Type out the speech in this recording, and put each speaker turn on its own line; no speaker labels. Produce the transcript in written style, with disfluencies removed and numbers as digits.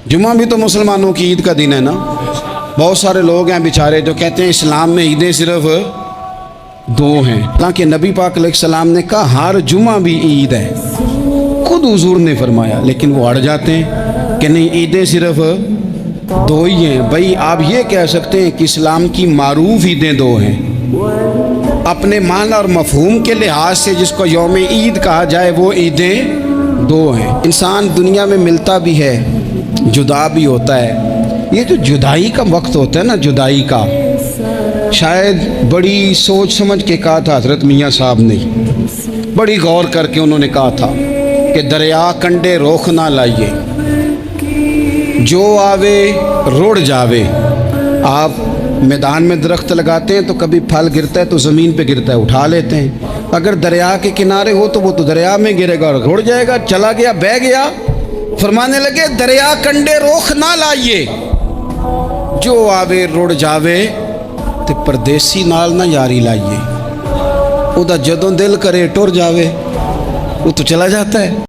जुम्मा भी तो मुसलमानों की ईद का दिन है ना। बहुत सारे लोग हैं बेचारे जो कहते हैं इस्लाम में ईदें सिर्फ दो हैं, हालांकि नबी पाक अलैहिस्सलाम ने कहा हर जुम्मा भी ईद है, खुद हुजूर ने फरमाया, लेकिन वो अड़ जाते हैं कि नहीं ईदें सिर्फ दो ही हैं। भाई आप ये कह सकते हैं कि इस्लाम की मारूफ ईदें दो हैं, अपने मान और मफहूम के लिहाज से जिसको यौम ईद कहा जाए वो ईदें दो हैं। इंसान दुनिया में मिलता भी है, जुदा भी होता है। ये जो जुदाई का वक्त होता है ना, जुदाई का, शायद बड़ी सोच समझ के कहा था हज़रत मियाँ साहब ने, बड़ी गौर करके उन्होंने कहा था कि दरिया कंडे रोख ना लाइए, जो आवे रुड़ जावे। आप मैदान में दरख्त लगाते हैं तो कभी फल गिरता है तो ज़मीन पे गिरता है, उठा लेते हैं। अगर दरिया के किनारे हो तो वो तो दरिया में गिरेगा और रुड़ जाएगा, चला गया, बह गया। फरमाने लगे दरिया कंडे रोख ना लाइए, जो आवे रुड़ जावे, ते परदेसी नाल ना यारी लाइए। उदा जदों दिल करे टुर जावे, वो तो चला जाता है।